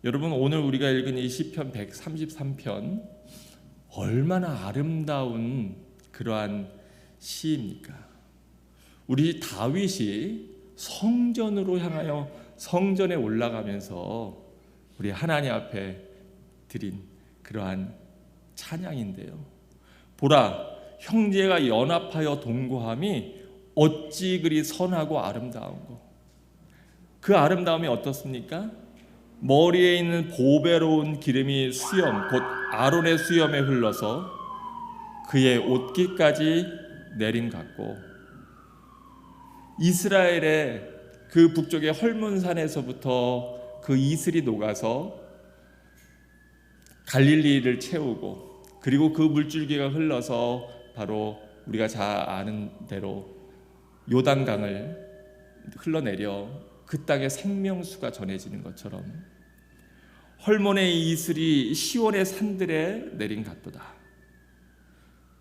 여러분, 오늘 우리가 읽은 이 시편 133편 얼마나 아름다운 그러한 시입니까? 우리 다윗이 성전으로 향하여 성전에 올라가면서 우리 하나님 앞에 드린 그러한 찬양인데요. 보라, 형제가 연합하여 동거함이 어찌 그리 선하고 아름다운고. 그 아름다움이 어떻습니까? 머리에 있는 보배로운 기름이 수염, 곧 아론의 수염에 흘러서 그의 옷깃까지 내림 같고, 이스라엘의 그 북쪽의 헐몬산에서부터 그 이슬이 녹아서 갈릴리를 채우고, 그리고 그 물줄기가 흘러서 바로 우리가 잘 아는 대로 요단강을 흘러내려 그 땅에 생명수가 전해지는 것처럼 헐몬의 이슬이 시온의 산들에 내린 같도다.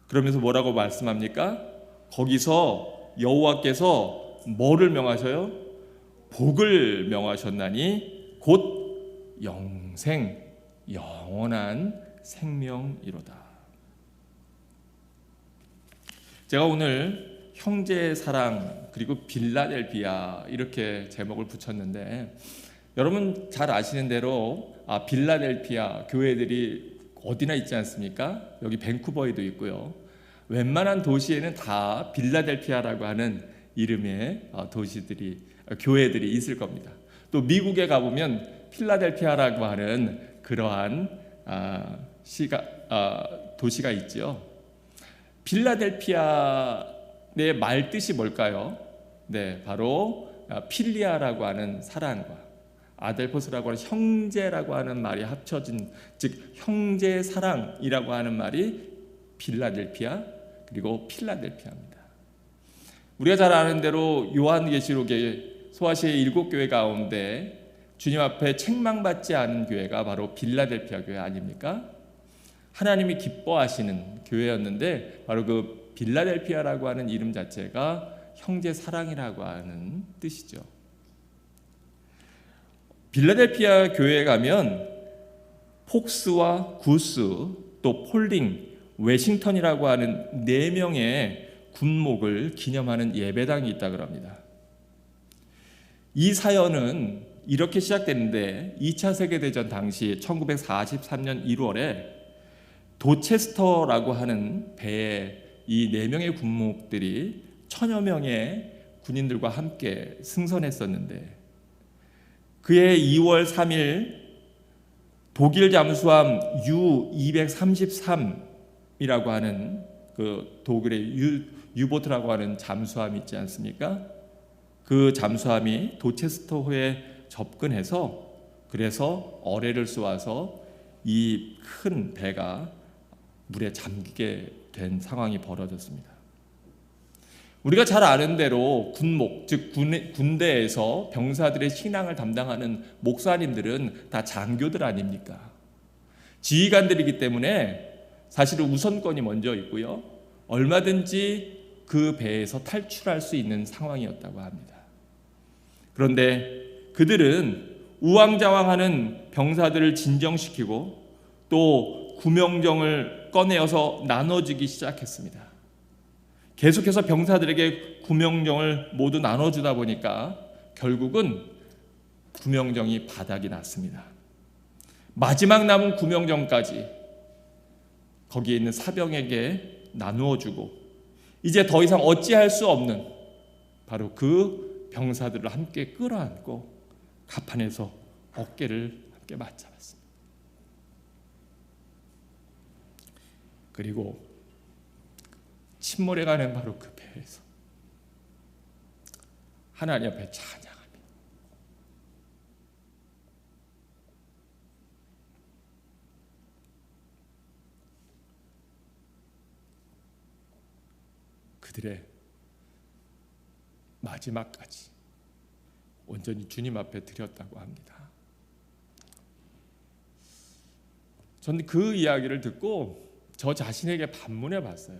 그러면서 뭐라고 말씀합니까? 거기서 여호와께서 뭐를 명하셔요? 복을 명하셨나니 곧 영생, 영원한 생명이로다. 제가 오늘 형제의 사랑 그리고 빌라델비아 이렇게 제목을 붙였는데, 여러분 잘 아시는 대로 빌라델비아 교회들이 어디나 있지 않습니까? 여기 밴쿠버에도 있고요. 웬만한 도시에는 다 빌라델비아라고 하는 이름의 교회들이 있을 겁니다. 또 미국에 가보면 필라델피아라고 하는 그러한 도시가 있죠. 필라델피아의 말뜻이 뭘까요? 네, 바로 필리아라고 하는 사랑과 아델포스라고 하는 형제라고 하는 말이 합쳐진, 즉 형제 사랑이라고 하는 말이 필라델피아 그리고 필라델피아입니다. 우리가 잘 아는 대로 요한계시록의 소아시아의 7교회 가운데 주님 앞에 책망받지 않은 교회가 바로 빌라델피아 교회 아닙니까? 하나님이 기뻐하시는 교회였는데 바로 그 빌라델피아라고 하는 이름 자체가 형제 사랑이라고 하는 뜻이죠. 빌라델피아 교회에 가면 폭스와 구스, 또 폴링, 웨싱턴이라고 하는 4명의 군목을 기념하는 예배당이 있다고 합니다. 이 사연은 이렇게 시작됐는데 2차 세계대전 당시 1943년 1월에 도체스터라고 하는 배에 이 4명의 군목들이 1000여 명의 군인들과 함께 승선했었는데, 그해 2월 3일 독일 잠수함 U-233이라고 하는 그 독일의 유보트라고 하는 잠수함이 있지 않습니까? 그 잠수함이 도체스터호에 접근해서 그래서 어뢰를 쏘아서 이 큰 배가 물에 잠기게 된 상황이 벌어졌습니다. 우리가 잘 아는 대로 군목, 즉 군대에서 병사들의 신앙을 담당하는 목사님들은 다 장교들 아닙니까? 지휘관들이기 때문에 사실은 우선권이 먼저 있고요. 얼마든지 그 배에서 탈출할 수 있는 상황이었다고 합니다. 그런데 그들은 우왕좌왕하는 병사들을 진정시키고 또 구명정을 꺼내어서 나눠주기 시작했습니다. 계속해서 병사들에게 구명정을 모두 나눠주다 보니까 결국은 구명정이 바닥이 났습니다. 마지막 남은 구명정까지 거기에 있는 사병에게 나누어주고 이제 더 이상 어찌할 수 없는 바로 그 병사들을 함께 끌어안고 갑판에서 어깨를 함께 맞잡았습니다. 그리고 침몰해가는 바로 그 배에서 하나님 앞에 찬양하며 그들의 마지막까지 온전히 주님 앞에 드렸다고 합니다. 저는 그 이야기를 듣고 저 자신에게 반문해 봤어요.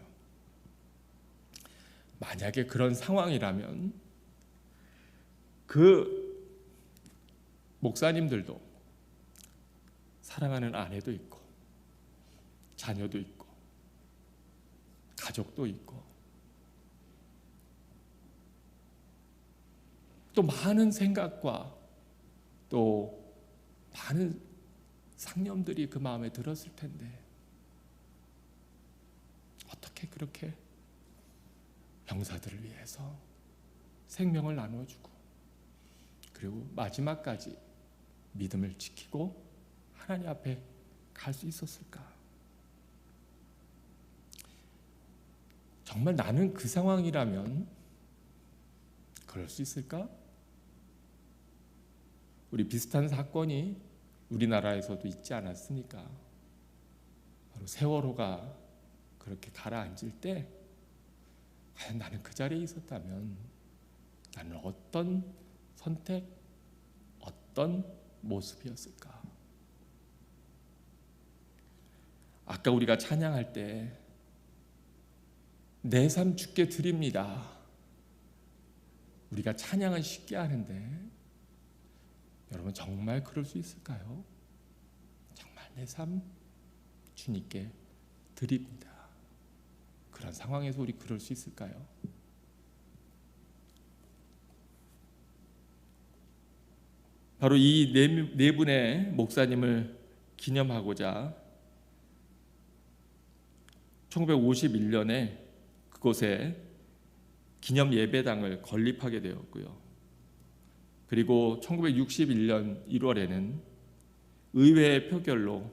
만약에 그런 상황이라면 그 목사님들도 사랑하는 아내도 있고 자녀도 있고 가족도 있고 또 많은 생각과 또 많은 상념들이 그 마음에 들었을 텐데 어떻게 그렇게 병사들을 위해서 생명을 나눠주고 그리고 마지막까지 믿음을 지키고 하나님 앞에 갈 수 있었을까? 정말 나는 그 상황이라면 그럴 수 있을까? 우리 비슷한 사건이 우리나라에서도 있지 않았습니까? 바로 세월호가 그렇게 가라앉을 때 과연 나는 그 자리에 있었다면 나는 어떤 선택, 어떤 모습이었을까? 아까 우리가 찬양할 때 내 삶 주께 드립니다. 우리가 찬양은 쉽게 하는데 여러분 정말 그럴 수 있을까요? 정말 내 삶 주님께 드립니다. 그런 상황에서 우리 그럴 수 있을까요? 바로 이 네 분의 목사님을 기념하고자 1951년에 그곳에 기념 예배당을 건립하게 되었고요. 그리고 1961년 1월에는 의회의 표결로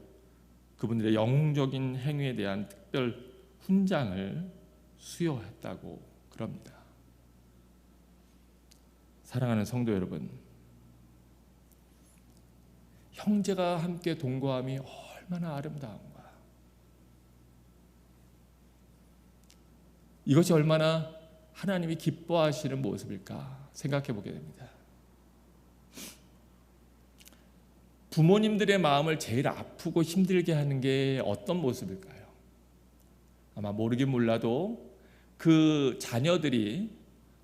그분들의 영웅적인 행위에 대한 특별 훈장을 수여했다고 그럽니다. 사랑하는 성도 여러분, 형제가 함께 동거함이 얼마나 아름다운가. 이것이 얼마나 하나님이 기뻐하시는 모습일까 생각해 보게 됩니다. 부모님들의 마음을 제일 아프고 힘들게 하는 게 어떤 모습일까요? 아마 모르긴 몰라도 그 자녀들이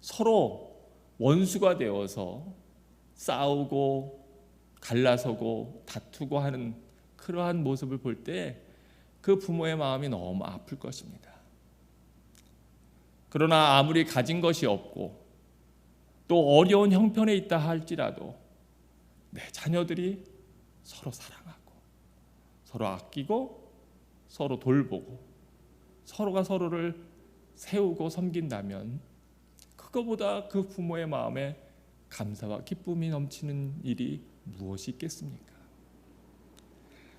서로 원수가 되어서 싸우고 갈라서고 다투고 하는 그러한 모습을 볼 때 그 부모의 마음이 너무 아플 것입니다. 그러나 아무리 가진 것이 없고 또 어려운 형편에 있다 할지라도 내 자녀들이 서로 사랑하고 서로 아끼고 서로 돌보고 서로가 서로를 세우고 섬긴다면 그거보다 그 부모의 마음에 감사와 기쁨이 넘치는 일이 무엇이 있겠습니까?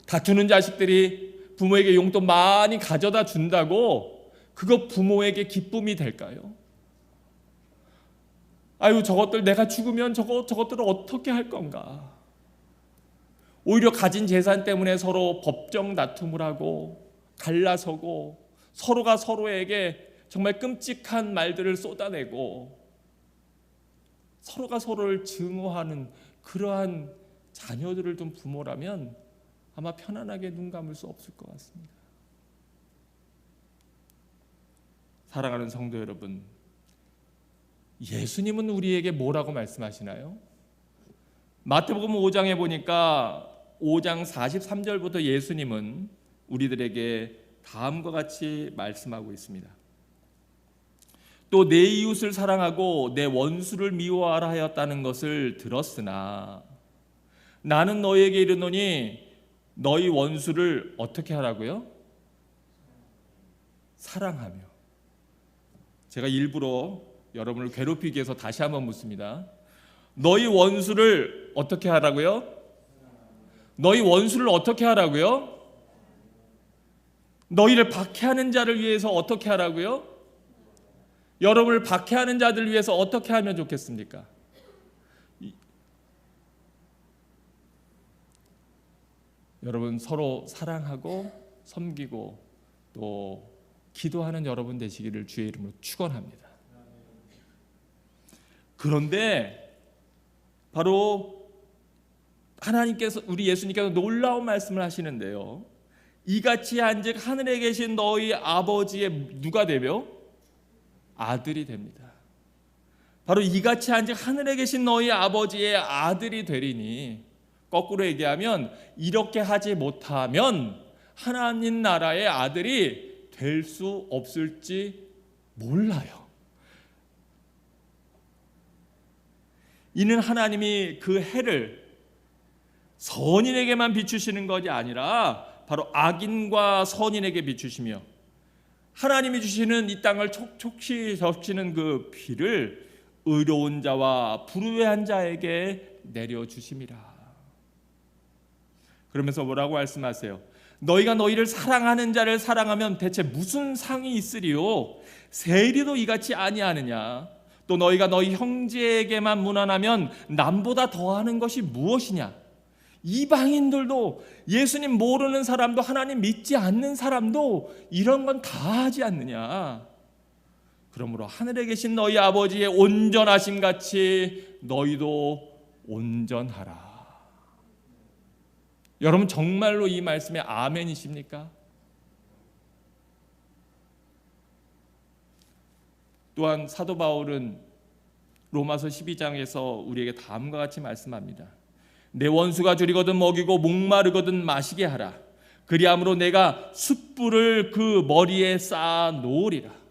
다투는 자식들이 부모에게 용돈 많이 가져다 준다고 그거 부모에게 기쁨이 될까요? 아유, 저것들 내가 죽으면 저것들을 어떻게 할 건가? 오히려 가진 재산 때문에 서로 법정 다툼을 하고 갈라서고 서로가 서로에게 정말 끔찍한 말들을 쏟아내고 서로가 서로를 증오하는 그러한 자녀들을 둔 부모라면 아마 편안하게 눈 감을 수 없을 것 같습니다. 사랑하는 성도 여러분, 예수님은 우리에게 뭐라고 말씀하시나요? 마태복음 5장에 보니까 5장 43절부터 예수님은 우리들에게 다음과 같이 말씀하고 있습니다. 또 내 이웃을 사랑하고 내 원수를 미워하라 하였다는 것을 들었으나 나는 너희에게 이르노니 너희 원수를 어떻게 하라고요? 사랑하며. 제가 일부러 여러분을 괴롭히기 위해서 다시 한번 묻습니다. 너희 원수를 어떻게 하라고요? 너희 원수를 어떻게 하라고요? 너희를 박해하는 자를 위해서 어떻게 하라고요? 여러분을 박해하는 자들 위해서 어떻게 하면 좋겠습니까? 여러분 서로 사랑하고 섬기고 또 기도하는 여러분 되시기를 주의 이름으로 축원합니다. 그런데 바로 하나님께서 우리 예수님께서 놀라운 말씀을 하시는데요. 이같이 한즉 하늘에 계신 너희 아버지의 누가 되며 아들이 됩니다. 바로 이같이 한즉 하늘에 계신 너희 아버지의 아들이 되리니 거꾸로 얘기하면 이렇게 하지 못하면 하나님 나라의 아들이 될 수 없을지 몰라요. 이는 하나님이 그 해를 선인에게만 비추시는 것이 아니라 바로 악인과 선인에게 비추시며 하나님이 주시는 이 땅을 촉촉히 적시는 그 비를 의로운 자와 불의한 자에게 내려주심이라. 그러면서 뭐라고 말씀하세요? 너희가 너희를 사랑하는 자를 사랑하면 대체 무슨 상이 있으리요? 세리도 이같이 아니하느냐? 또 너희가 너희 형제에게만 무난하면 남보다 더하는 것이 무엇이냐? 이방인들도, 예수님 모르는 사람도, 하나님 믿지 않는 사람도 이런 건 다 하지 않느냐? 그러므로 하늘에 계신 너희 아버지의 온전하심 같이 너희도 온전하라. 여러분 정말로 이 말씀에 아멘이십니까? 또한 사도 바울은 로마서 12장에서 우리에게 다음과 같이 말씀합니다. 내 원수가 줄이거든 먹이고 목마르거든 마시게 하라. 그리함으로 내가 숯불을 그 머리에 쌓아 놓으리라.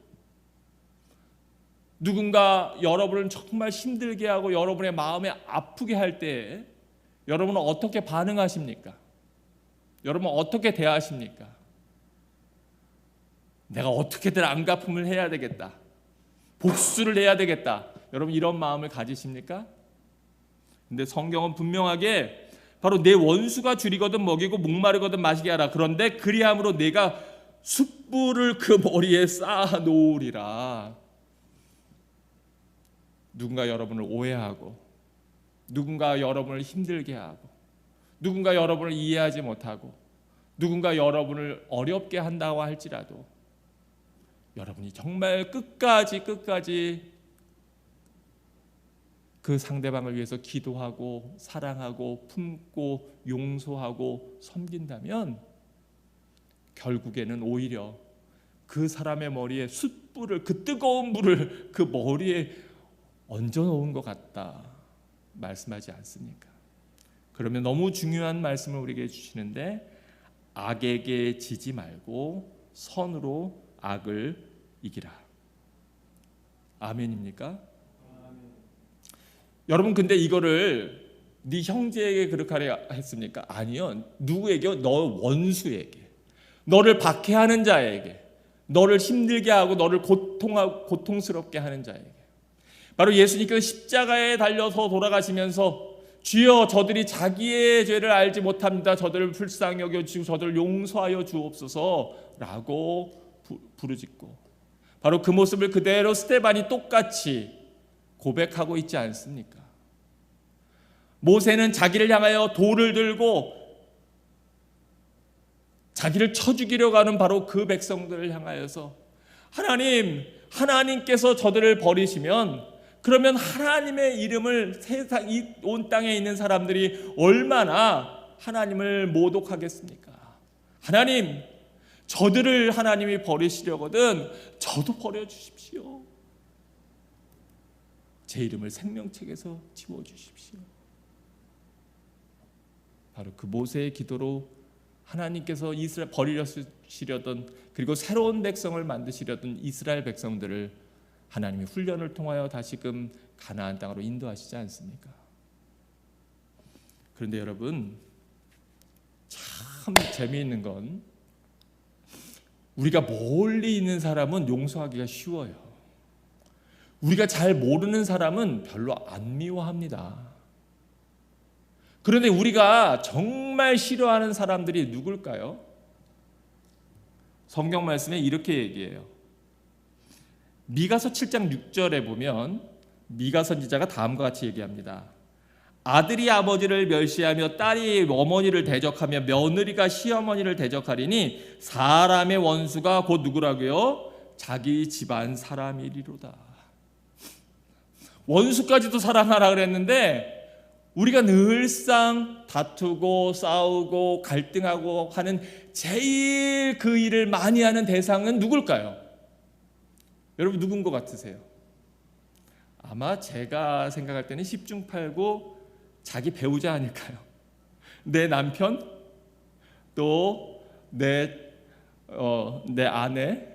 누군가 여러분을 정말 힘들게 하고 여러분의 마음에 아프게 할 때 여러분은 어떻게 반응하십니까? 여러분은 어떻게 대하십니까? 내가 어떻게든 안갚음을 해야 되겠다. 복수를 해야 되겠다. 여러분 이런 마음을 가지십니까? 근데 성경은 분명하게 바로 내 원수가 줄이거든 먹이고 목마르거든 마시게 하라. 그런데 그리함으로 내가 숯불을 그 머리에 쌓아 놓으리라. 누군가 여러분을 오해하고, 누군가 여러분을 힘들게 하고, 누군가 여러분을 이해하지 못하고, 누군가 여러분을 어렵게 한다고 할지라도 여러분이 정말 끝까지 그 상대방을 위해서 기도하고 사랑하고 품고 용서하고 섬긴다면 결국에는 오히려 그 사람의 머리에 숯불을, 그 뜨거운 불을 그 머리에 얹어놓은 것 같다 말씀하지 않습니까? 그러면 너무 중요한 말씀을 우리에게 주시는데, 악에게 지지 말고 선으로 악을 이기라. 아멘입니까? 아멘. 여러분 근데 이거를 네 형제에게 그렇게 하려 했습니까? 아니요. 누구에게요? 너 원수에게, 너를 박해하는 자에게, 너를 힘들게 하고 너를 고통스럽게 하는 자에게. 바로 예수님께서 십자가에 달려서 돌아가시면서 주여 저들이 자기의 죄를 알지 못합니다. 저들을 불쌍히 여겨주시고 저들을 용서하여 주옵소서라고 부르짖고, 바로 그 모습을 그대로 스데반이 똑같이 고백하고 있지 않습니까? 모세는 자기를 향하여 돌을 들고 자기를 쳐 죽이려고 하는 바로 그 백성들을 향하여서 하나님께서 저들을 버리시면 그러면 하나님의 이름을 세상 이 온 땅에 있는 사람들이 얼마나 하나님을 모독하겠습니까? 하나님, 저들을 하나님이 버리시려거든 저도 버려주십시오. 제 이름을 생명책에서 지워주십시오. 바로 그 모세의 기도로 하나님께서 이스라엘 버리시려던, 그리고 새로운 백성을 만드시려던 이스라엘 백성들을 하나님이 훈련을 통하여 다시금 가나안 땅으로 인도하시지 않습니까? 그런데 여러분 참 재미있는 건 우리가 멀리 있는 사람은 용서하기가 쉬워요. 우리가 잘 모르는 사람은 별로 안 미워합니다. 그런데 우리가 정말 싫어하는 사람들이 누굴까요? 성경 말씀에 이렇게 얘기해요. 미가서 7장 6절에 보면 미가 선지자가 다음과 같이 얘기합니다. 아들이 아버지를 멸시하며 딸이 어머니를 대적하며 며느리가 시어머니를 대적하리니 사람의 원수가 곧 누구라고요? 자기 집안 사람이리로다. 원수까지도 사랑하라 그랬는데 우리가 늘상 다투고 싸우고 갈등하고 하는 제일 그 일을 많이 하는 대상은 누굴까요? 여러분 누군 것 같으세요? 아마 제가 생각할 때는 10중 8구 자기 배우자 아닐까요? 내 남편, 또 내 아내,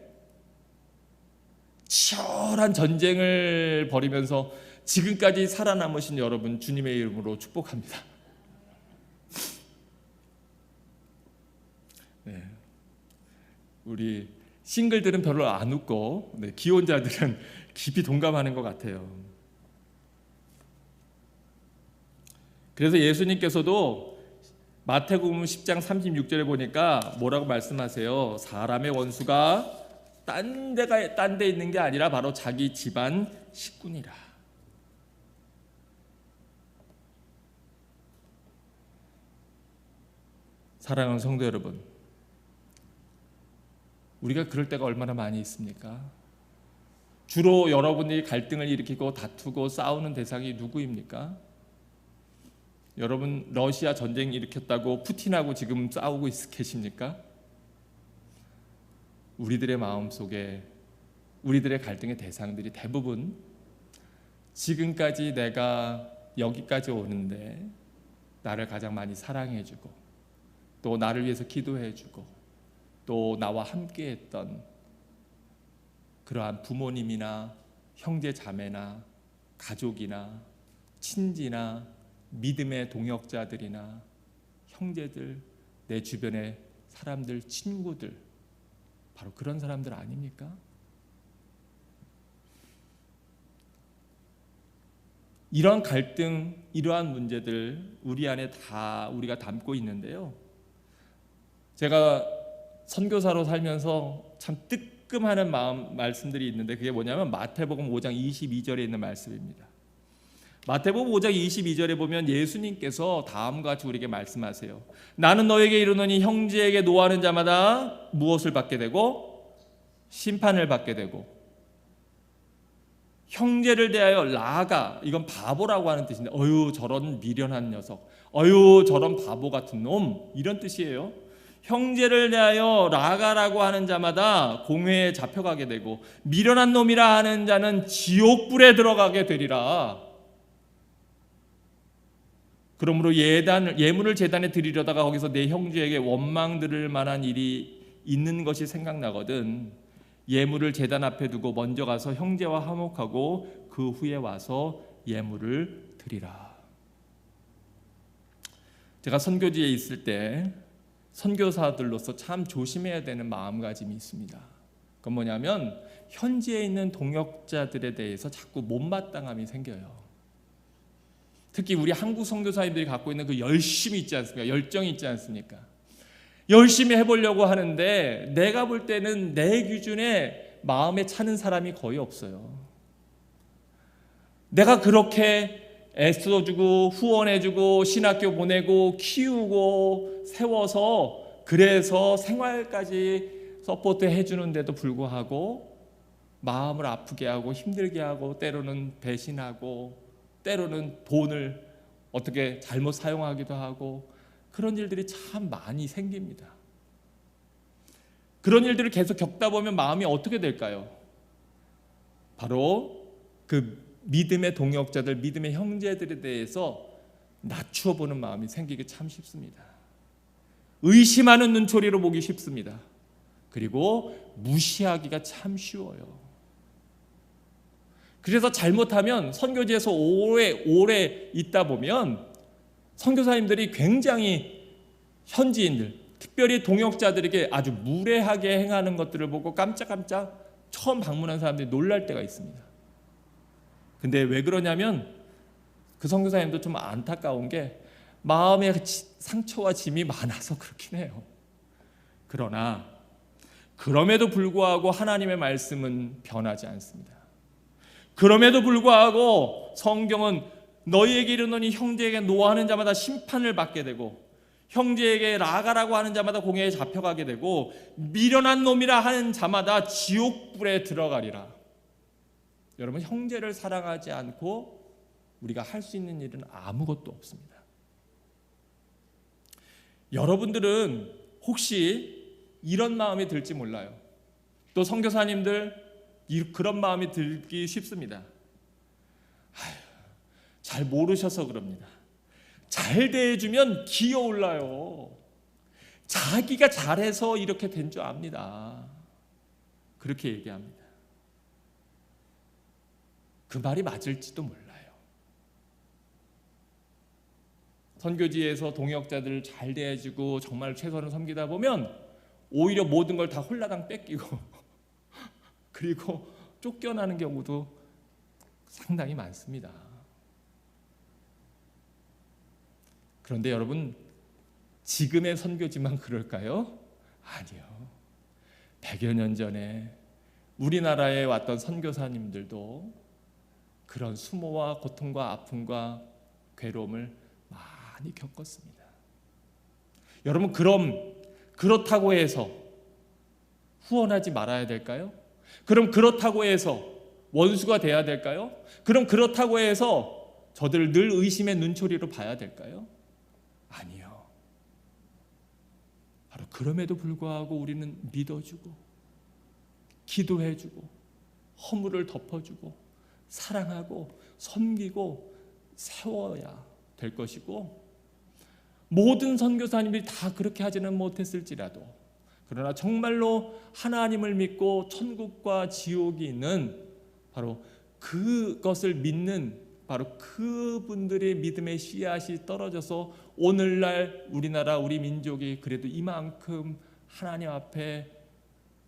치열한 전쟁을 벌이면서 지금까지 살아남으신 여러분 주님의 이름으로 축복합니다. 네. 우리 싱글들은 별로 안 웃고 기혼자들은 깊이 동감하는 것 같아요. 그래서 예수님께서도 마태복음 10장 36절에 보니까 뭐라고 말씀하세요? 사람의 원수가 딴 데 있는 게 아니라 바로 자기 집안 식구니라. 사랑하는 성도 여러분, 우리가 그럴 때가 얼마나 많이 있습니까? 주로 여러분이 갈등을 일으키고 다투고 싸우는 대상이 누구입니까? 여러분 러시아 전쟁 일으켰다고 푸틴하고 지금 싸우고 계십니까? 우리들의 마음속에 우리들의 갈등의 대상들이 대부분 지금까지 내가 여기까지 오는데 나를 가장 많이 사랑해주고 또 나를 위해서 기도해주고 또 나와 함께했던 그러한 부모님이나 형제 자매나 가족이나 친지나 믿음의 동역자들이나 형제들, 내 주변의 사람들, 친구들, 바로 그런 사람들 아닙니까? 이러한 갈등, 이러한 문제들 우리 안에 다 우리가 담고 있는데요. 제가 선교사로 살면서 참 뜨끔하는 말씀들이 있는데 그게 뭐냐면 마태복음 5장 22절에 있는 말씀입니다. 마태복음 5장 22절에 보면 예수님께서 다음과 같이 우리에게 말씀하세요. 나는 너에게 이르노니 형제에게 노하는 자마다 무엇을 받게 되고 심판을 받게 되고 형제를 대하여 라가, 이건 바보라고 하는 뜻인데 어유 저런 미련한 녀석, 어유 저런 바보 같은 놈, 이런 뜻이에요. 형제를 대하여 라가라고 하는 자마다 공회에 잡혀가게 되고 미련한 놈이라 하는 자는 지옥불에 들어가게 되리라. 그러므로 예물을 제단에 드리려다가 거기서 내 형제에게 원망 들을 만한 일이 있는 것이 생각나거든 예물을 제단 앞에 두고 먼저 가서 형제와 화목하고 그 후에 와서 예물을 드리라. 제가 선교지에 있을 때 선교사들로서 참 조심해야 되는 마음가짐이 있습니다. 그건 뭐냐면 현지에 있는 동역자들에 대해서 자꾸 못마땅함이 생겨요. 특히 우리 한국 선교사님들이 갖고 있는 그 열심이 있지 않습니까? 열정이 있지 않습니까? 열심히 해보려고 하는데 내가 볼 때는 내 기준에 마음에 차는 사람이 거의 없어요. 내가 그렇게 애써주고 후원해주고 신학교 보내고 키우고 세워서 그래서 생활까지 서포트 해주는데도 불구하고 마음을 아프게 하고 힘들게 하고 때로는 배신하고 때로는 돈을 어떻게 잘못 사용하기도 하고 그런 일들이 참 많이 생깁니다. 그런 일들을 계속 겪다 보면 마음이 어떻게 될까요? 바로 그 믿음의 동역자들, 믿음의 형제들에 대해서 낮추어 보는 마음이 생기기 참 쉽습니다. 의심하는 눈초리로 보기 쉽습니다. 그리고 무시하기가 참 쉬워요. 그래서 잘못하면 선교지에서 오래 있다 보면 선교사님들이 굉장히 현지인들, 특별히 동역자들에게 아주 무례하게 행하는 것들을 보고 깜짝깜짝 처음 방문한 사람들이 놀랄 때가 있습니다. 근데 왜 그러냐면 그 선교사님도 좀 안타까운 게 마음에 상처와 짐이 많아서 그렇긴 해요. 그러나 그럼에도 불구하고 하나님의 말씀은 변하지 않습니다. 그럼에도 불구하고 성경은 너희에게 이르노니 형제에게 노하는 자마다 심판을 받게 되고 형제에게 라가라고 하는 자마다 공회에 잡혀가게 되고 미련한 놈이라 하는 자마다 지옥불에 들어가리라. 여러분, 형제를 사랑하지 않고 우리가 할 수 있는 일은 아무것도 없습니다. 여러분들은 혹시 이런 마음이 들지 몰라요. 또 선교사님들 그런 마음이 들기 쉽습니다. 잘 모르셔서 그럽니다. 잘 대해주면 기어 올라요. 자기가 잘해서 이렇게 된 줄 압니다. 그렇게 얘기합니다. 그 말이 맞을지도 몰라요. 선교지에서 동역자들을 잘 대해주고 정말 최선을 섬기다 보면 오히려 모든 걸 다 홀라당 뺏기고 그리고 쫓겨나는 경우도 상당히 많습니다. 그런데 여러분, 지금의 선교지만 그럴까요? 아니요. 100여 년 전에 우리나라에 왔던 선교사님들도 그런 수모와 고통과 아픔과 괴로움을 많이 겪었습니다. 여러분, 그렇다고 해서 후원하지 말아야 될까요? 그럼 그렇다고 해서 원수가 돼야 될까요? 그럼 그렇다고 해서 저들을 늘 의심의 눈초리로 봐야 될까요? 아니요. 바로 그럼에도 불구하고 우리는 믿어주고 기도해주고 허물을 덮어주고 사랑하고 섬기고 세워야 될 것이고, 모든 선교사님들이 다 그렇게 하지는 못했을지라도 그러나 정말로 하나님을 믿고 천국과 지옥이 있는 바로 그것을 믿는 바로 그분들의 믿음의 씨앗이 떨어져서 오늘날 우리나라 우리 민족이 그래도 이만큼 하나님 앞에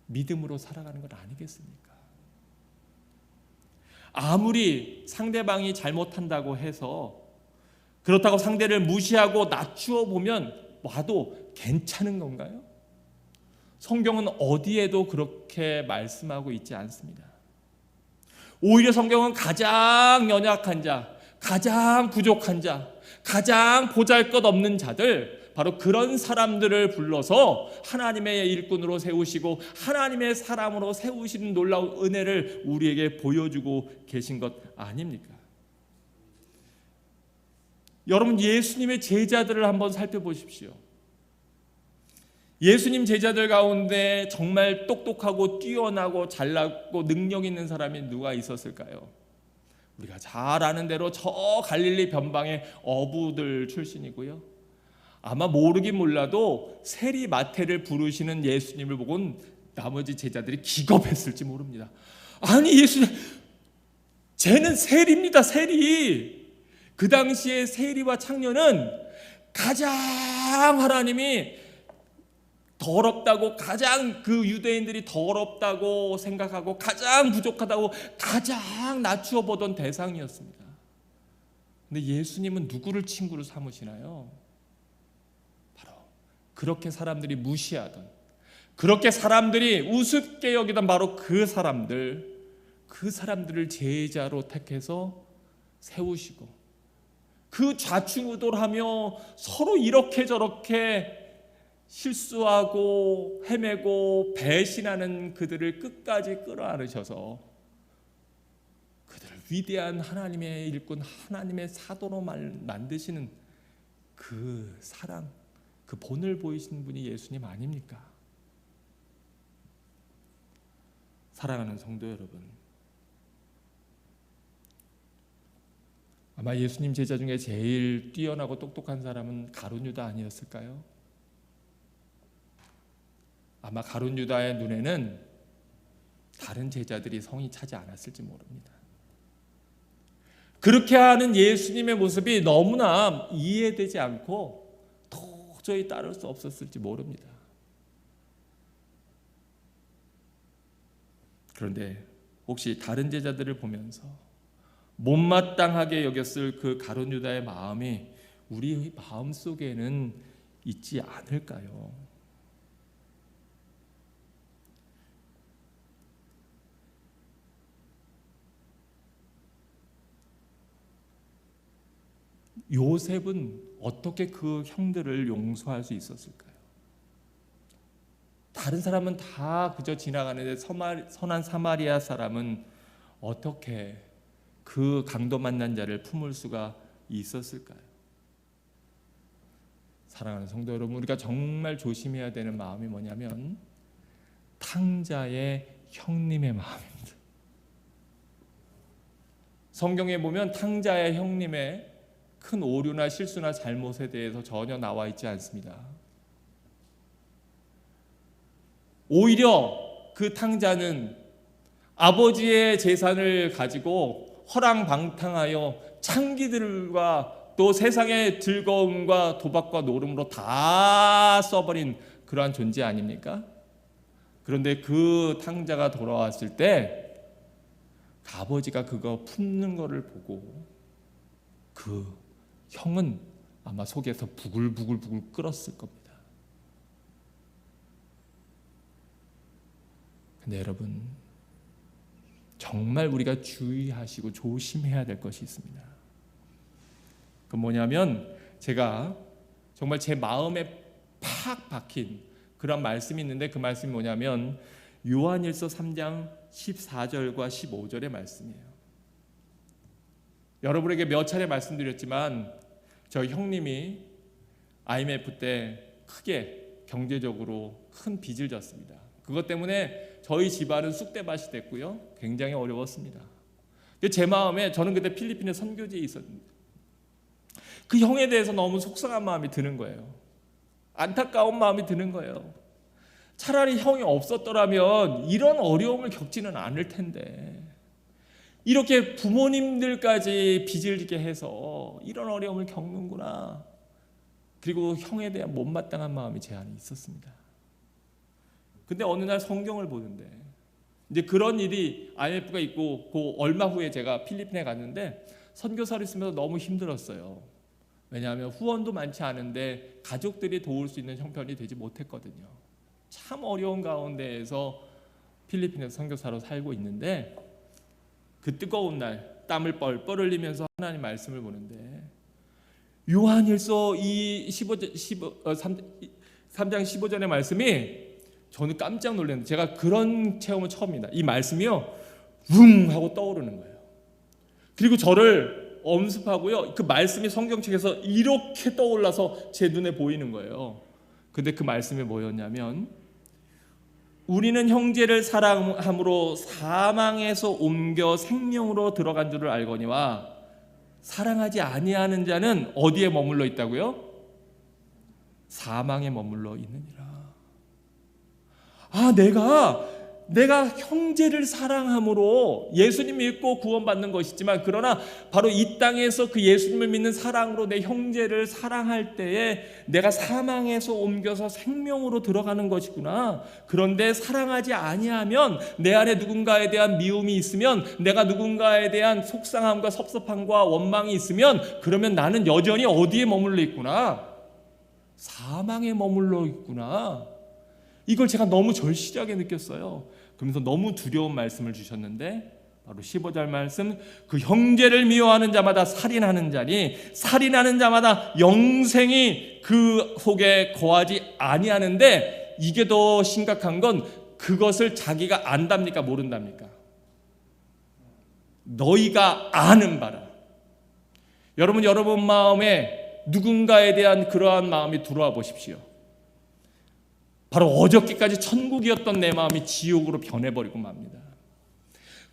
믿음으로 살아가는 건 아니겠습니까? 아무리 상대방이 잘못한다고 해서 그렇다고 상대를 무시하고 낮추어 보면 와도 괜찮은 건가요? 성경은 어디에도 그렇게 말씀하고 있지 않습니다. 오히려 성경은 가장 연약한 자, 가장 부족한 자, 가장 보잘것없는 자들, 바로 그런 사람들을 불러서 하나님의 일꾼으로 세우시고 하나님의 사람으로 세우시는 놀라운 은혜를 우리에게 보여주고 계신 것 아닙니까? 여러분, 예수님의 제자들을 한번 살펴보십시오. 예수님 제자들 가운데 정말 똑똑하고 뛰어나고 잘나고 능력 있는 사람이 누가 있었을까요? 우리가 잘 아는 대로 저 갈릴리 변방의 어부들 출신이고요. 아마 모르긴 몰라도 세리 마태를 부르시는 예수님을 보곤 나머지 제자들이 기겁했을지 모릅니다. 아니, 예수님, 쟤는 세리입니다, 세리. 그 당시에 세리와 창녀는 가장 하나님이 더럽다고, 가장 그 유대인들이 더럽다고 생각하고 가장 부족하다고 가장 낮추어 보던 대상이었습니다. 근데 예수님은 누구를 친구로 삼으시나요? 바로 그렇게 사람들이 무시하던, 그렇게 사람들이 우습게 여기던 바로 그 사람들을 제자로 택해서 세우시고 그 좌충우돌하며 서로 이렇게 저렇게 실수하고 헤매고 배신하는 그들을 끝까지 끌어안으셔서 그들을 위대한 하나님의 일꾼, 하나님의 사도로 만드시는 그 사랑, 그 본을 보이시는 분이 예수님 아닙니까? 사랑하는 성도 여러분, 아마 예수님 제자 중에 제일 뛰어나고 똑똑한 사람은 가룟 유다 아니었을까요? 아마 가룟 유다의 눈에는 다른 제자들이 성이 차지 않았을지 모릅니다. 그렇게 하는 예수님의 모습이 너무나 이해되지 않고 도저히 따를 수 없었을지 모릅니다. 그런데 혹시 다른 제자들을 보면서 못마땅하게 여겼을 그 가룟 유다의 마음이 우리 마음 속에는 있지 않을까요? 요셉은 어떻게 그 형들을 용서할 수 있었을까요? 다른 사람은 다 그저 지나가는데 선한 사마리아 사람은 어떻게 그 강도 만난 자를 품을 수가 있었을까요? 사랑하는 성도 여러분, 우리가 정말 조심해야 되는 마음이 뭐냐면 탕자의 형님의 마음입니다. 성경에 보면 탕자의 형님의 큰 오류나 실수나 잘못에 대해서 전혀 나와 있지 않습니다. 오히려 그 탕자는 아버지의 재산을 가지고 허랑방탕하여 창기들과 또 세상의 즐거움과 도박과 노름으로 다 써버린 그러한 존재 아닙니까? 그런데 그 탕자가 돌아왔을 때 그 아버지가 그거 품는 거를 보고 그 형은 아마 속에서 부글부글 끓었을 겁니다. 근데 여러분, 정말 우리가 주의하시고 조심해야 될 것이 있습니다. 그 뭐냐면, 제가 정말 제 마음에 팍 박힌 그런 말씀이 있는데, 그 말씀이 뭐냐면 요한일서 3장 14절과 15절의 말씀이에요. 여러분에게 몇 차례 말씀드렸지만 저희 형님이 IMF 때 크게 경제적으로 큰 빚을 졌습니다. 그것 때문에 저희 집안은 쑥대밭이 됐고요, 굉장히 어려웠습니다. 제 마음에, 저는 그때 필리핀에 선교지에 있었는데 그 형에 대해서 너무 속상한 마음이 드는 거예요. 안타까운 마음이 드는 거예요. 차라리 형이 없었더라면 이런 어려움을 겪지는 않을 텐데, 이렇게 부모님들까지 빚을 지게 해서 이런 어려움을 겪는구나. 그리고 형에 대한 못마땅한 마음이 제 안에 있었습니다. 근데 어느 날 성경을 보는데, 이제 그런 일이 IMF가 있고 그 얼마 후에 제가 필리핀에 갔는데 선교사를 있으면서 너무 힘들었어요. 왜냐하면 후원도 많지 않은데 가족들이 도울 수 있는 형편이 되지 못했거든요. 참 어려운 가운데에서 필리핀에서 선교사로 살고 있는데, 그 뜨거운 날 땀을 뻘뻘 흘리면서 하나님 말씀을 보는데, 요한일서 3장 15절의 말씀이 저는 깜짝 놀랐는데, 제가 그런 체험은 처음입니다. 이 말씀이요, 웅 하고 떠오르는 거예요. 그리고 저를 엄습하고요, 그 말씀이 성경책에서 이렇게 떠올라서 제 눈에 보이는 거예요. 근데 그 말씀이 뭐였냐면, 우리는 형제를 사랑함으로 사망에서 옮겨 생명으로 들어간 줄을 알거니와 사랑하지 아니하는 자는 어디에 머물러 있다고요? 사망에 머물러 있느니라. 아, 내가 형제를 사랑함으로 예수님 믿고 구원받는 것이지만, 그러나 바로 이 땅에서 그 예수님을 믿는 사랑으로 내 형제를 사랑할 때에 내가 사망에서 옮겨서 생명으로 들어가는 것이구나. 그런데 사랑하지 아니하면, 내 안에 누군가에 대한 미움이 있으면, 내가 누군가에 대한 속상함과 섭섭함과 원망이 있으면, 그러면 나는 여전히 어디에 머물러 있구나? 사망에 머물러 있구나. 이걸 제가 너무 절실하게 느꼈어요. 그러면서 너무 두려운 말씀을 주셨는데, 바로 15절 말씀, 그 형제를 미워하는 자마다 살인하는 자니 살인하는 자마다 영생이 그 속에 거하지 아니하는데, 이게 더 심각한 건 그것을 자기가 안답니까 모른답니까? 너희가 아는 바라. 여러분 마음에 누군가에 대한 그러한 마음이 들어와 보십시오. 바로 어저께까지 천국이었던 내 마음이 지옥으로 변해버리고 맙니다.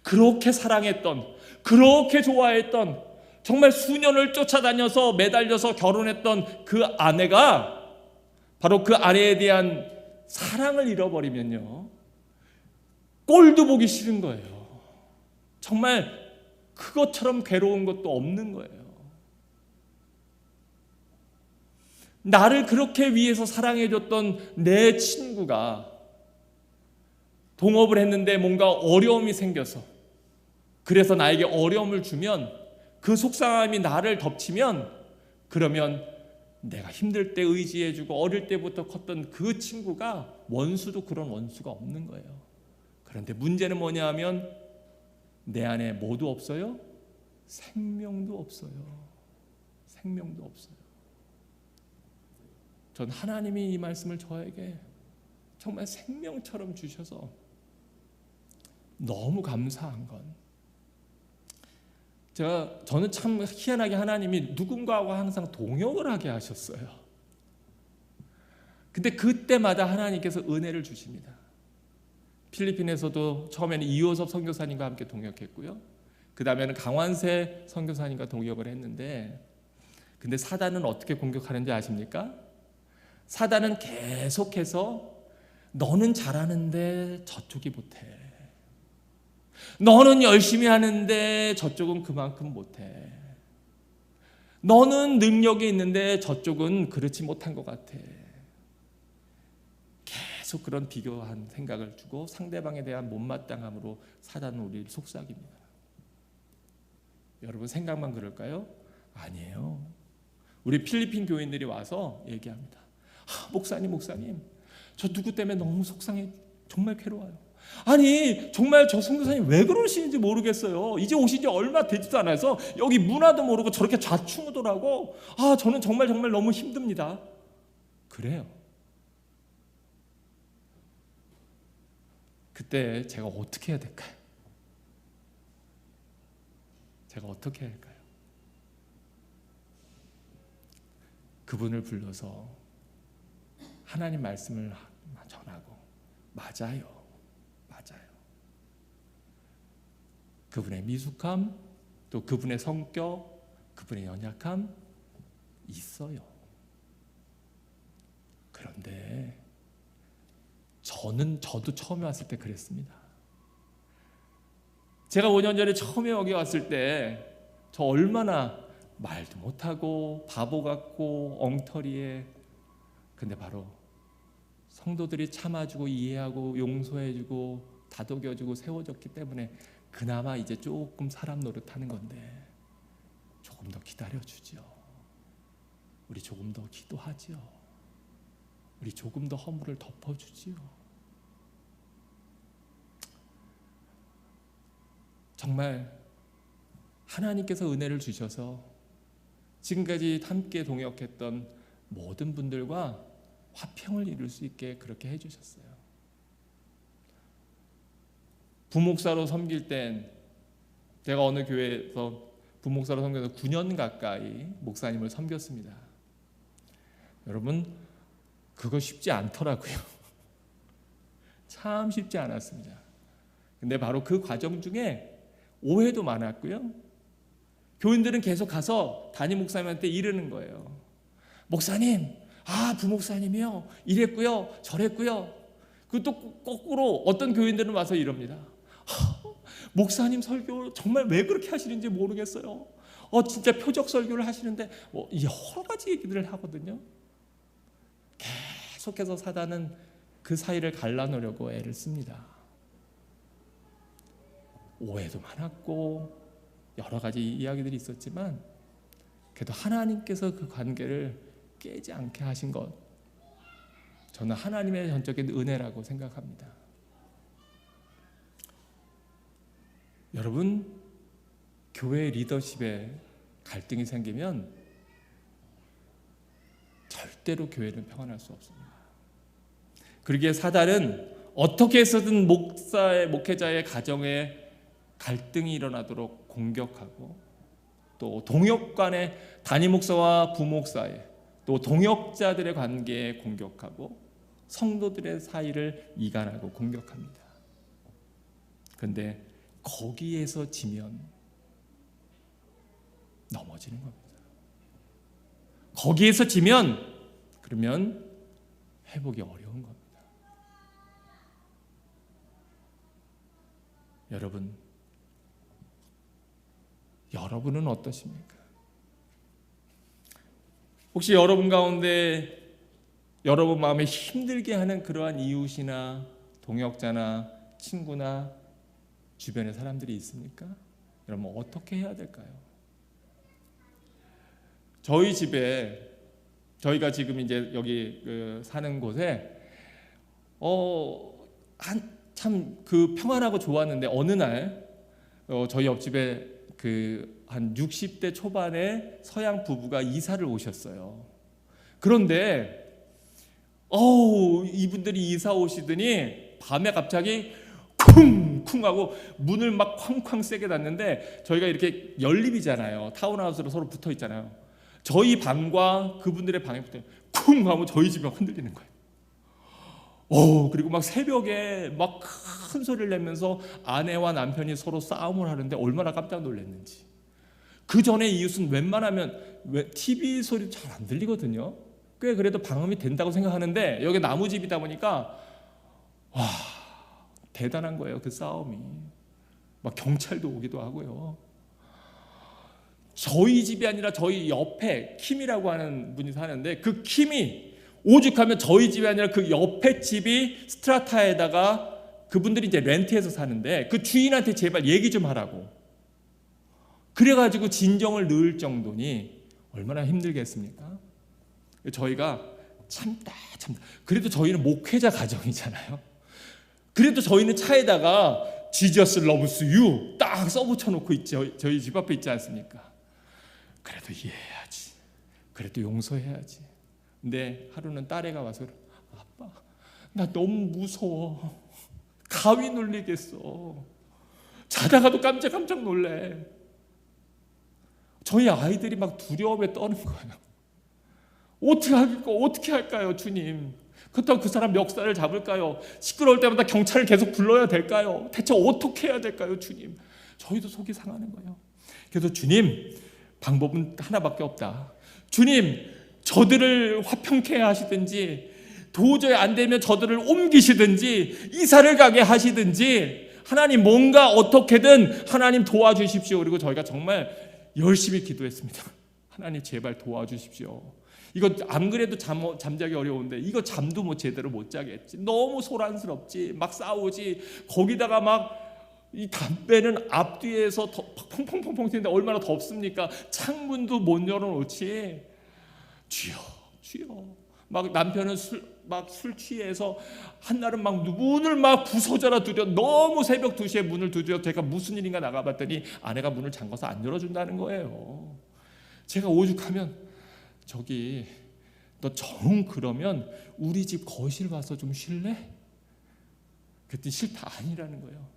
그렇게 사랑했던, 그렇게 좋아했던, 정말 수년을 쫓아다녀서 매달려서 결혼했던 그 아내가 바로 그 아내에 대한 사랑을 잃어버리면요, 꼴도 보기 싫은 거예요. 정말 그것처럼 괴로운 것도 없는 거예요. 나를 그렇게 위해서 사랑해줬던 내 친구가 동업을 했는데 뭔가 어려움이 생겨서, 그래서 나에게 어려움을 주면, 그 속상함이 나를 덮치면, 그러면 내가 힘들 때 의지해주고 어릴 때부터 컸던 그 친구가 원수도 그런 원수가 없는 거예요. 그런데 문제는 뭐냐 하면, 내 안에 뭐도 없어요? 생명도 없어요. 생명도 없어요. 전 하나님이 이 말씀을 저에게 정말 생명처럼 주셔서 너무 감사한 건, 저는 참 희한하게 하나님이 누군가와 항상 동역을 하게 하셨어요. 근데 그때마다 하나님께서 은혜를 주십니다. 필리핀에서도 처음에는 이호섭 선교사님과 함께 동역했고요, 그 다음에는 강완세 선교사님과 동역을 했는데, 근데 사단은 어떻게 공격하는지 아십니까? 사단은 계속해서 너는 잘하는데 저쪽이 못해. 너는 열심히 하는데 저쪽은 그만큼 못해. 너는 능력이 있는데 저쪽은 그렇지 못한 것 같아. 계속 그런 비교한 생각을 주고 상대방에 대한 못마땅함으로 사단은 우리를 속삭입니다. 여러분 생각만 그럴까요? 아니에요. 우리 필리핀 교인들이 와서 얘기합니다. 목사님, 저 누구 때문에 너무 속상해, 정말 괴로워요. 아니 정말 저 선교사님 왜 그러시는지 모르겠어요. 이제 오신 지 얼마 되지도 않아서 여기 문화도 모르고 저렇게 좌충우돌하고 저는 정말 너무 힘듭니다. 그래요. 그때 제가 어떻게 해야 될까요? 제가 어떻게 해야 할까요? 그분을 불러서 하나님 말씀을 전하고 맞아요. 그분의 미숙함, 또 그분의 성격, 그분의 연약함 있어요. 그런데 저도 처음에 왔을 때 그랬습니다. 제가 5년 전에 처음에 여기 왔을 때 저 얼마나 말도 못하고 바보 같고 엉터리에, 근데 바로 성도들이 참아주고 이해하고 용서해주고 다독여주고 세워줬기 때문에 그나마 이제 조금 사람 노릇하는 건데, 조금 더 기다려주죠. 우리 조금 더 기도하지요. 우리 조금 더 허물을 덮어주지요. 정말 하나님께서 은혜를 주셔서 지금까지 함께 동역했던 모든 분들과 화평을 이룰 수 있게 그렇게 해주셨어요. 부목사로 섬길 땐 제가 어느 교회에서 부목사로 섬겨서 9년 가까이 목사님을 섬겼습니다. 여러분 그거 쉽지 않더라고요. 참 쉽지 않았습니다. 근데 바로 그 과정 중에 오해도 많았고요. 교인들은 계속 가서 담임 목사님한테 이르는 거예요. 목사님, 부목사님이요 이랬고요 저랬고요. 그또 거꾸로 어떤 교인들은 와서 이럽니다. 목사님 설교 정말 왜 그렇게 하시는지 모르겠어요. 진짜 표적 설교를 하시는데 여러 가지 얘기들을 하거든요. 계속해서 사단은 그 사이를 갈라놓으려고 애를 씁니다. 오해도 많았고 여러 가지 이야기들이 있었지만 그래도 하나님께서 그 관계를 깨지 않게 하신 것, 저는 하나님의 전적인 은혜라고 생각합니다. 여러분, 교회 리더십에 갈등이 생기면 절대로 교회는 평안할 수 없습니다. 그러기에 사단은 어떻게 해서든 목회자의 가정에 갈등이 일어나도록 공격하고, 또 동역 간의 담임 목사와 부목사의, 또 동역자들의 관계에 공격하고, 성도들의 사이를 이간하고 공격합니다. 그런데 거기에서 지면 넘어지는 겁니다. 거기에서 지면 그러면 회복이 어려운 겁니다. 여러분은 어떠십니까? 혹시 여러분 가운데 여러분 마음에 힘들게 하는 그러한 이웃이나 동역자나 친구나 주변의 사람들이 있습니까? 여러분 어떻게 해야 될까요? 저희 집에, 저희가 지금 이제 여기 사는 곳에 참 평안하고 좋았는데 어느 날 저희 옆집에 한 60대 초반의 서양 부부가 이사를 오셨어요. 그런데 이분들이 이사 오시더니 밤에 갑자기 쿵쿵 하고 문을 막 쾅쾅 세게 닫는데, 저희가 이렇게 연립이잖아요. 타운하우스로 서로 붙어 있잖아요. 저희 방과 그분들의 방에 붙어 쿵 하고 저희 집이 흔들리는 거예요. 그리고 막 새벽에 막 큰 소리를 내면서 아내와 남편이 서로 싸움을 하는데 얼마나 깜짝 놀랐는지. 그 전에 이웃은 웬만하면 TV 소리 잘 안 들리거든요. 꽤 그래도 방음이 된다고 생각하는데 여기 나무집이다 보니까 와, 대단한 거예요. 그 싸움이. 막 경찰도 오기도 하고요. 저희 집이 아니라 저희 옆에 킴이라고 하는 분이 사는데 그 킴이 오죽하면 저희 집이 아니라 그 옆에 집이 스트라타에다가 그분들이 이제 렌트해서 사는데 그 주인한테 제발 얘기 좀 하라고. 그래가지고 진정을 넣을 정도니 얼마나 힘들겠습니까? 저희가 참다. 그래도 저희는 목회자 가정이잖아요. 그래도 저희는 차에다가 Jesus loves you 딱 써붙여놓고 있죠. 저희 집 앞에 있지 않습니까? 그래도 이해해야지. 그래도 용서해야지. 근데 하루는 딸애가 와서 아빠, 나 너무 무서워. 가위 눌리겠어. 자다가도 깜짝 놀래. 저희 아이들이 막 두려움에 떠는 거예요. 어떻게 할까요, 주님? 그렇다고 그 사람 멱살을 잡을까요? 시끄러울 때마다 경찰을 계속 불러야 될까요? 대체 어떻게 해야 될까요, 주님? 저희도 속이 상하는 거예요. 그래서 주님, 방법은 하나밖에 없다. 주님, 저들을 화평케 하시든지 도저히 안 되면 저들을 옮기시든지 이사를 가게 하시든지 하나님 뭔가 어떻게든 하나님 도와주십시오. 그리고 저희가 정말 열심히 기도했습니다. 하나님 제발 도와주십시오. 이거 안 그래도 잠자기 어려운데 이거 잠도 뭐 제대로 못 자겠지. 너무 소란스럽지. 막 싸우지. 거기다가 막 이 담배는 앞뒤에서 펑펑펑펑 튀는데 얼마나 덥습니까? 창문도 못 열어놓지. 주여. 막 남편은 술 취해서 한날은 막 문을 막 부서져라 두드려. 너무 새벽 2시에 문을 두드려. 제가 무슨 일인가 나가봤더니 아내가 문을 잠궈서 안 열어준다는 거예요. 제가 오죽하면 저기 너 정 그러면 우리 집 거실 와서 좀 쉴래? 그랬더니 싫다 아니라는 거예요.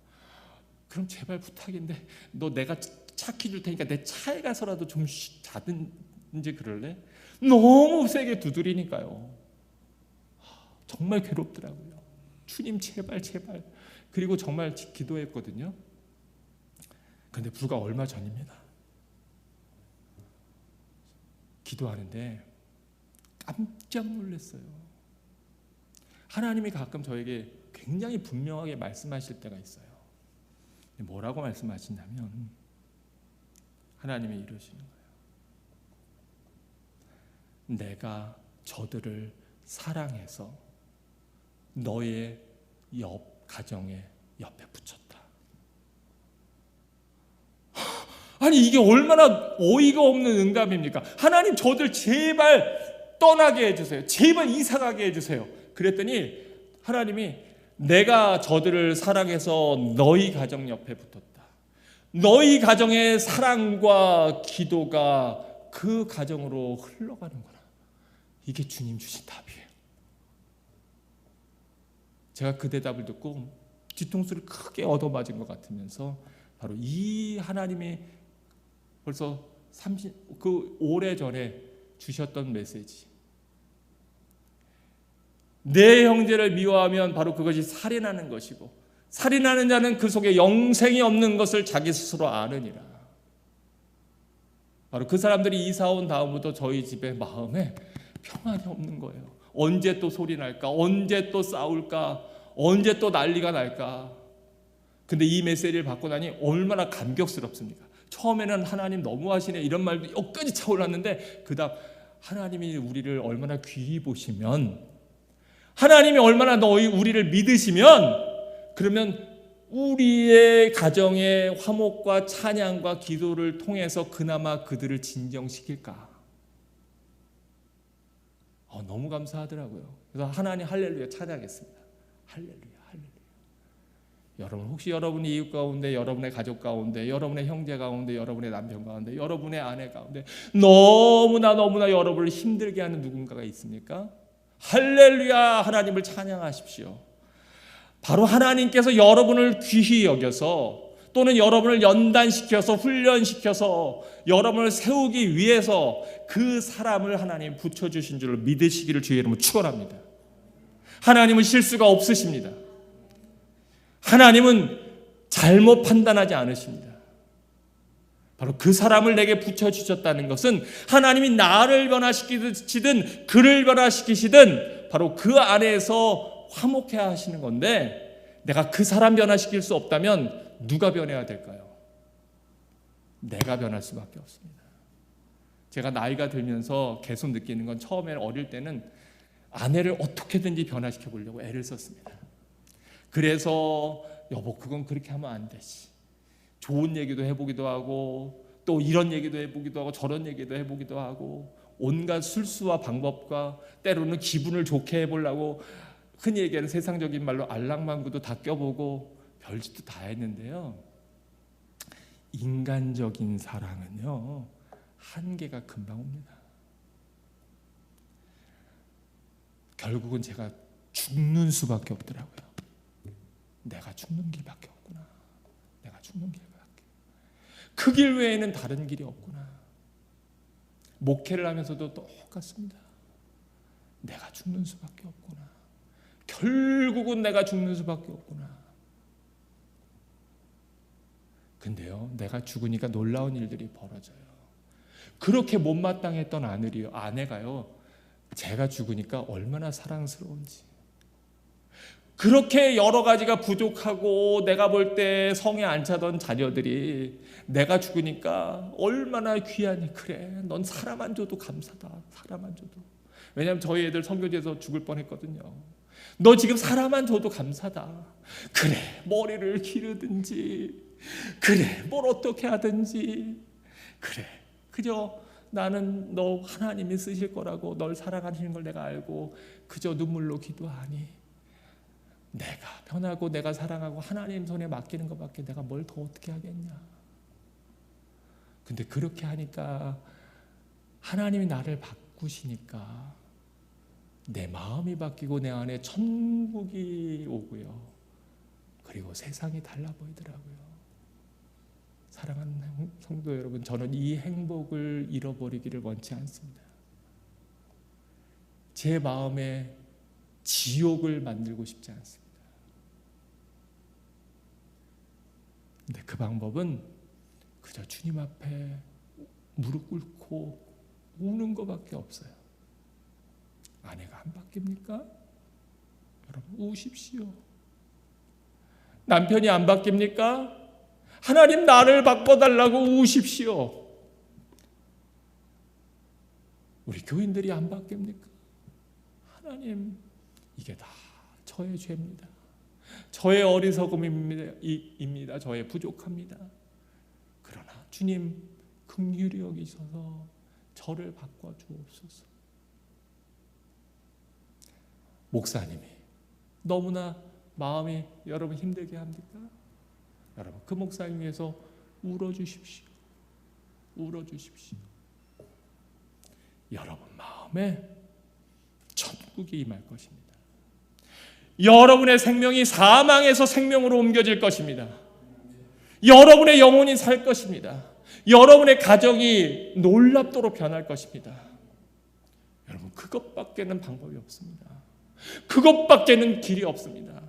그럼 제발 부탁인데 너 내가 차 키 줄 테니까 내 차에 가서라도 좀 자든지 그럴래? 너무 세게 두드리니까요. 정말 괴롭더라고요. 주님 제발. 그리고 정말 기도했거든요. 그런데 불과 얼마 전입니다. 기도하는데 깜짝 놀랐어요. 하나님이 가끔 저에게 굉장히 분명하게 말씀하실 때가 있어요. 뭐라고 말씀하시냐면 하나님이 이러시는 거예요. 내가 저들을 사랑해서 너의 가정의 옆에 붙였다. 아니 이게 얼마나 어이가 없는 응답입니까? 하나님 저들 제발 떠나게 해주세요. 제발 이사가게 해주세요. 그랬더니 하나님이 내가 저들을 사랑해서 너희 가정 옆에 붙었다. 너희 가정의 사랑과 기도가 그 가정으로 흘러가는구나. 이게 주님 주신 답이에요. 제가 그 대답을 듣고 뒤통수를 크게 얻어맞은 것 같으면서 바로 이 하나님이 벌써 그 오래전에 주셨던 메시지. 내 형제를 미워하면 바로 그것이 살인하는 것이고 살인하는 자는 그 속에 영생이 없는 것을 자기 스스로 아느니라. 바로 그 사람들이 이사 온 다음부터 저희 집에 마음에 평안이 없는 거예요. 언제 또 소리 날까? 언제 또 싸울까? 언제 또 난리가 날까? 근데 이 메시지를 받고 나니 얼마나 감격스럽습니까? 처음에는 하나님 너무하시네 이런 말도 여기까지 차올랐는데 그 다음 하나님이 우리를 얼마나 귀히 보시면 하나님이 얼마나 우리를 믿으시면 그러면 우리의 가정의 화목과 찬양과 기도를 통해서 그나마 그들을 진정시킬까? 너무 감사하더라고요. 그래서 하나님 할렐루야 찬양했습니다. 할렐루야. 여러분 혹시 여러분의 이웃 가운데 여러분의 가족 가운데 여러분의 형제 가운데 여러분의 남편 가운데 여러분의 아내 가운데 너무나 여러분을 힘들게 하는 누군가가 있습니까? 할렐루야 하나님을 찬양하십시오. 바로 하나님께서 여러분을 귀히 여겨서 또는 여러분을 연단시켜서 훈련시켜서 여러분을 세우기 위해서 그 사람을 하나님 붙여주신 줄을 믿으시기를 주의 이름으로 축원합니다. 하나님은 실수가 없으십니다. 하나님은 잘못 판단하지 않으십니다. 바로 그 사람을 내게 붙여주셨다는 것은 하나님이 나를 변화시키시든 그를 변화시키시든 바로 그 안에서 화목해 하시는 건데, 내가 그 사람 변화시킬 수 없다면 누가 변해야 될까요? 내가 변할 수밖에 없습니다. 제가 나이가 들면서 계속 느끼는 건, 처음에 어릴 때는 아내를 어떻게든지 변화시켜 보려고 애를 썼습니다. 그래서 여보 그건 그렇게 하면 안 되지, 좋은 얘기도 해보기도 하고 또 이런 얘기도 해보기도 하고 저런 얘기도 해보기도 하고 온갖 술수와 방법과 때로는 기분을 좋게 해보려고 흔히 얘기하는 세상적인 말로 알랑방구도 다 껴보고 별짓도 다 했는데요, 인간적인 사랑은요 한계가 금방 옵니다. 결국은 제가 죽는 수밖에 없더라고요. 내가 죽는 길밖에 없구나. 내가 죽는 길밖에. 그 길 외에는 다른 길이 없구나. 목회를 하면서도 똑같습니다. 내가 죽는 수밖에 없구나. 결국은 내가 죽는 수밖에 없구나. 근데요, 내가 죽으니까 놀라운 일들이 벌어져요. 그렇게 못마땅했던 아내가요, 제가 죽으니까 얼마나 사랑스러운지, 그렇게 여러 가지가 부족하고 내가 볼 때 성에 안 차던 자녀들이 내가 죽으니까 얼마나 귀하니, 그래 넌 살아만 줘도 감사다, 살아만 줘도. 왜냐하면 저희 애들 선교지에서 죽을 뻔했거든요. 너 지금 살아만 줘도 감사다. 그래 머리를 기르든지, 그래 뭘 어떻게 하든지, 그래 그저 나는 너 하나님이 쓰실 거라고, 널 사랑하시는 걸 내가 알고 그저 눈물로 기도하니, 내가 편하고 내가 사랑하고 하나님 손에 맡기는 것밖에 내가 뭘 더 어떻게 하겠냐. 근데 그렇게 하니까 하나님이 나를 바꾸시니까 내 마음이 바뀌고 내 안에 천국이 오고요, 그리고 세상이 달라 보이더라고요. 사랑하는 성도 여러분, 저는 이 행복을 잃어버리기를 원치 않습니다. 제 마음에 지옥을 만들고 싶지 않습니다. 근데 그 방법은 그저 주님 앞에 무릎 꿇고 우는 것밖에 없어요. 아내가 안 바뀝니까? 여러분 우십시오. 남편이 안 바뀝니까? 하나님 나를 바꿔달라고 우십시오. 우리 교인들이 안 바뀝니까? 하나님, 이게 다 저의 죄입니다. 저의 어리석음입니다. 저의 부족합니다. 그러나 주님 긍휼히 여기셔서 저를 바꿔 주옵소서. 목사님이 너무나 마음이 여러분 힘들게 합니까? 여러분 그 목사님 위해서 울어주십시오. 울어주십시오. 여러분 마음에 천국이 임할 것입니다. 여러분의 생명이 사망에서 생명으로 옮겨질 것입니다. 여러분의 영혼이 살 것입니다. 여러분의 가정이 놀랍도록 변할 것입니다. 여러분 그것밖에는 방법이 없습니다. 그것밖에는 길이 없습니다.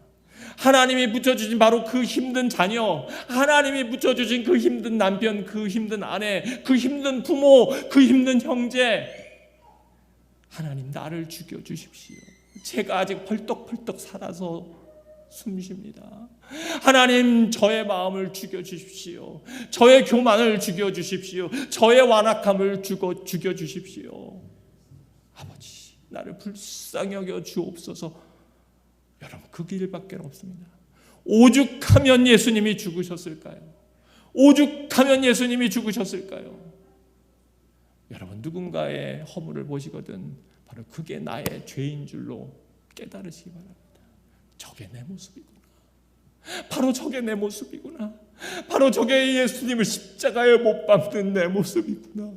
하나님이 붙여주신 바로 그 힘든 자녀, 하나님이 붙여주신 그 힘든 남편, 그 힘든 아내, 그 힘든 부모, 그 힘든 형제, 하나님 나를 죽여주십시오. 제가 아직 펄떡펄떡 살아서 숨쉽니다. 하나님 저의 마음을 죽여주십시오. 저의 교만을 죽여주십시오. 저의 완악함을 죽여주십시오. 아버지 나를 불쌍히 여겨 주옵소서. 여러분 그 길밖에 없습니다. 오죽하면 예수님이 죽으셨을까요? 오죽하면 예수님이 죽으셨을까요? 여러분 누군가의 허물을 보시거든 바로 그게 나의 죄인 줄로 깨달으시기 바랍니다. 저게 내 모습이구나. 바로 저게 내 모습이구나. 바로 저게 예수님을 십자가에 못 박는 내 모습이구나.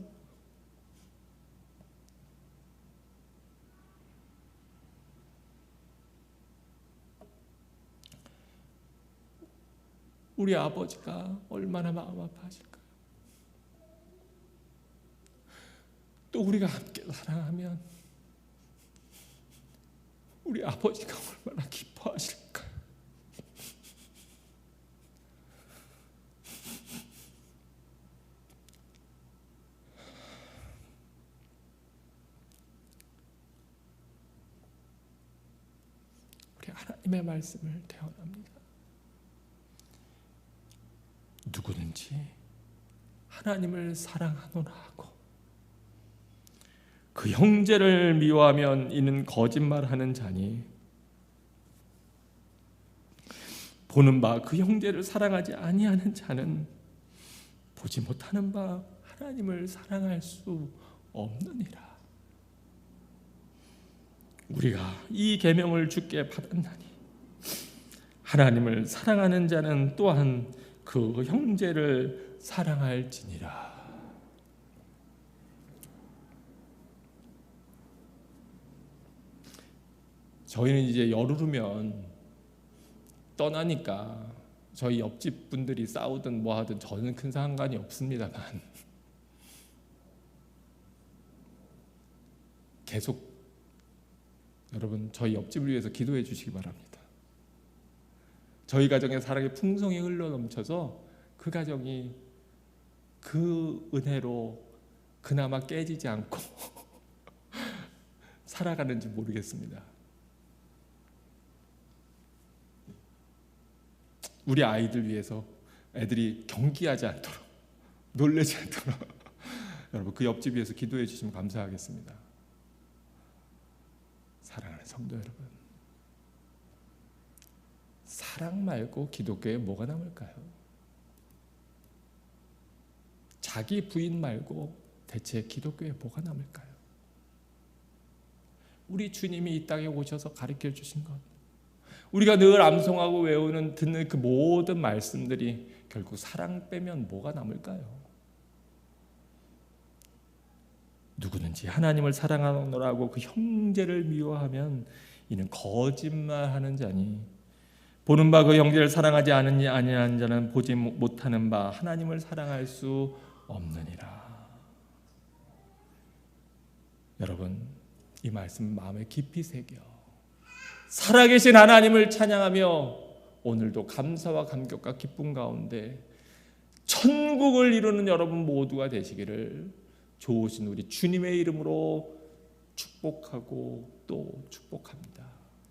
우리 아버지가 얼마나 마음 아파하실까요? 또 우리가 함께 사랑하면 우리 아버지가 얼마나 기뻐하실까요? 하나님의 말씀을 대언합니다. 누구든지 하나님을 사랑하노라 하고 그 형제를 미워하면 이는 거짓말하는 자니 보는 바 그 형제를 사랑하지 아니하는 자는 보지 못하는 바 하나님을 사랑할 수 없느니라. 우리가 이 계명을 주께 받았나니 하나님을 사랑하는 자는 또한 그 형제를 사랑할지니라. 저희는 이제 열흘이면 떠나니까 저희 옆집 분들이 싸우든 뭐 하든 저는 큰 상관이 없습니다만 계속 여러분 저희 옆집을 위해서 기도해 주시기 바랍니다. 저희 가정의 사랑의 풍성이 흘러넘쳐서 그 가정이 그 은혜로 그나마 깨지지 않고 살아가는지 모르겠습니다. 우리 아이들 위해서 애들이 경기하지 않도록 놀라지 않도록 여러분 그 옆집 위해서 기도해 주시면 감사하겠습니다. 사랑하는 성도 여러분, 사랑 말고 기독교에 뭐가 남을까요? 자기 부인 말고 대체 기독교에 뭐가 남을까요? 우리 주님이 이 땅에 오셔서 가르쳐 주신 것, 우리가 늘 암송하고 외우는 듣는 그 모든 말씀들이 결국 사랑 빼면 뭐가 남을까요? 누구든지 하나님을 사랑하노라고 그 형제를 미워하면 이는 거짓말하는 자니 보는 바 그 형제를 사랑하지 아니하는 자는 보지 못하는 바 하나님을 사랑할 수 없느니라. 여러분 이 말씀 마음에 깊이 새겨 살아계신 하나님을 찬양하며 오늘도 감사와 감격과 기쁨 가운데 천국을 이루는 여러분 모두가 되시기를 좋으신 우리 주님의 이름으로 축복하고 또 축복합니다.